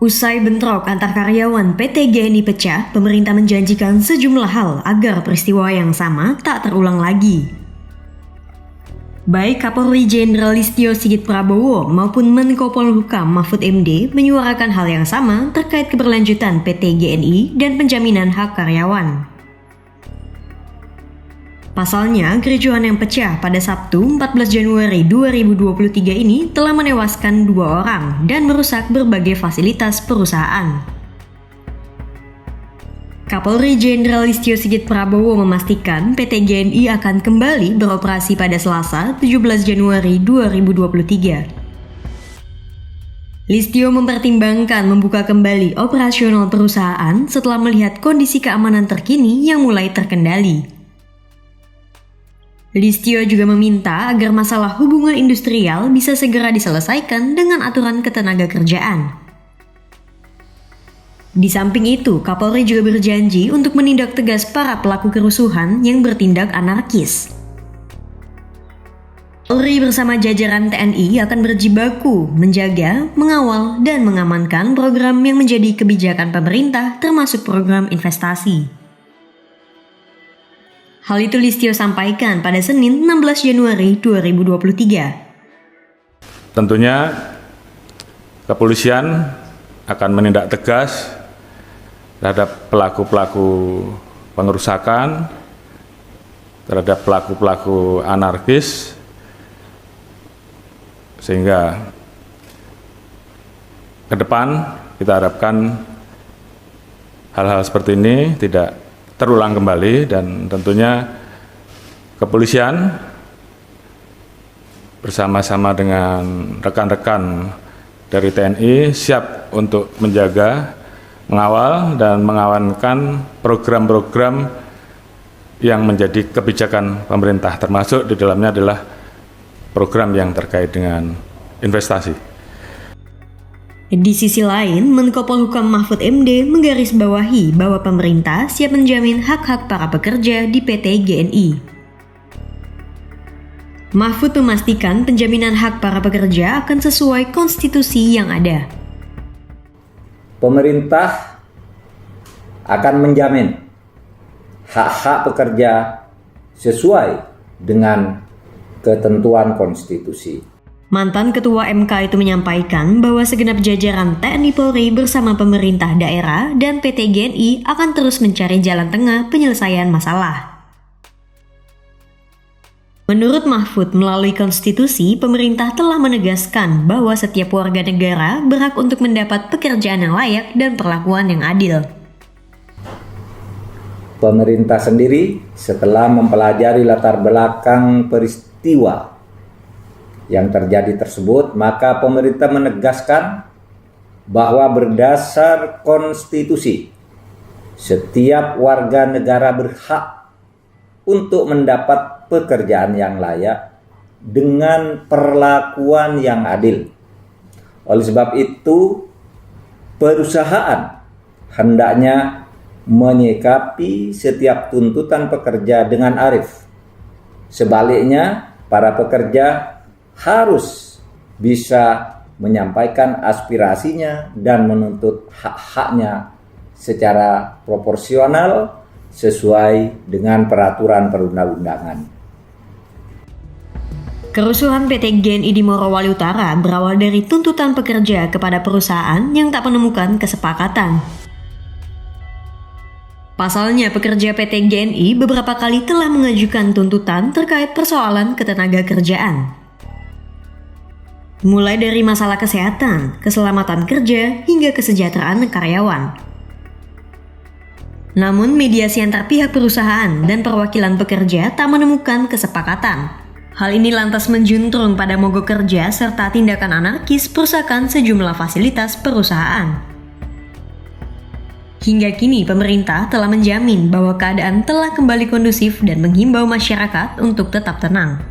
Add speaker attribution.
Speaker 1: Usai bentrok antar karyawan PT GNI pecah, pemerintah menjanjikan sejumlah hal agar peristiwa yang sama tak terulang lagi. Baik Kapolri Jenderal Listio Sigit Prabowo maupun Menko Polhukam Mahfud MD menyuarakan hal yang sama terkait keberlanjutan PT GNI dan penjaminan hak karyawan. Pasalnya, kericuhan yang pecah pada Sabtu 14 Januari 2023 ini telah menewaskan 2 orang dan merusak berbagai fasilitas perusahaan. Kapolri Jenderal Listio Sigit Prabowo memastikan PT GNI akan kembali beroperasi pada Selasa 17 Januari 2023. Listio mempertimbangkan membuka kembali operasional perusahaan setelah melihat kondisi keamanan terkini yang mulai terkendali. Listio juga meminta agar masalah hubungan industrial bisa segera diselesaikan dengan aturan ketenagakerjaan. Di samping itu, Kapolri juga berjanji untuk menindak tegas para pelaku kerusuhan yang bertindak anarkis. Polri bersama jajaran TNI akan berjibaku menjaga, mengawal, dan mengamankan program yang menjadi kebijakan pemerintah termasuk program investasi. Hal itu Listio sampaikan pada Senin 16 Januari 2023.
Speaker 2: Tentunya kepolisian akan menindak tegas terhadap pelaku-pelaku pengerusakan, terhadap pelaku-pelaku anarkis, sehingga ke depan kita harapkan hal-hal seperti ini tidak terulang kembali, dan tentunya kepolisian bersama-sama dengan rekan-rekan dari TNI siap untuk menjaga, mengawal, dan mengamankan program-program yang menjadi kebijakan pemerintah, termasuk di dalamnya adalah program yang terkait dengan investasi.
Speaker 1: Di sisi lain, Menko Polhukam Mahfud MD menggarisbawahi bahwa pemerintah siap menjamin hak-hak para pekerja di PT GNI. Mahfud memastikan penjaminan hak para pekerja akan sesuai konstitusi yang ada.
Speaker 3: Pemerintah akan menjamin hak-hak pekerja sesuai dengan ketentuan konstitusi.
Speaker 1: Mantan Ketua MK itu menyampaikan bahwa segenap jajaran TNI Polri bersama pemerintah daerah dan PT GNI akan terus mencari jalan tengah penyelesaian masalah. Menurut Mahfud, melalui konstitusi, pemerintah telah menegaskan bahwa setiap warga negara berhak untuk mendapat pekerjaan yang layak dan perlakuan yang adil.
Speaker 3: Pemerintah sendiri setelah mempelajari latar belakang peristiwa yang terjadi tersebut, maka pemerintah menegaskan bahwa berdasar konstitusi, setiap warga negara berhak untuk mendapat pekerjaan yang layak dengan perlakuan yang adil. Oleh sebab itu, perusahaan hendaknya menyikapi setiap tuntutan pekerja dengan arif. Sebaliknya, para pekerja harus bisa menyampaikan aspirasinya dan menuntut hak-haknya secara proporsional sesuai dengan peraturan perundang-undangan.
Speaker 1: Kerusuhan PT GNI di Morowali Utara berawal dari tuntutan pekerja kepada perusahaan yang tak menemukan kesepakatan. Pasalnya, pekerja PT GNI beberapa kali telah mengajukan tuntutan terkait persoalan ketenagakerjaan. Mulai dari masalah kesehatan, keselamatan kerja, hingga kesejahteraan karyawan. Namun, mediasi antar pihak perusahaan dan perwakilan pekerja tak menemukan kesepakatan. Hal ini lantas menjuntrung pada mogok kerja serta tindakan anarkis perusakan sejumlah fasilitas perusahaan. Hingga kini, pemerintah telah menjamin bahwa keadaan telah kembali kondusif dan menghimbau masyarakat untuk tetap tenang.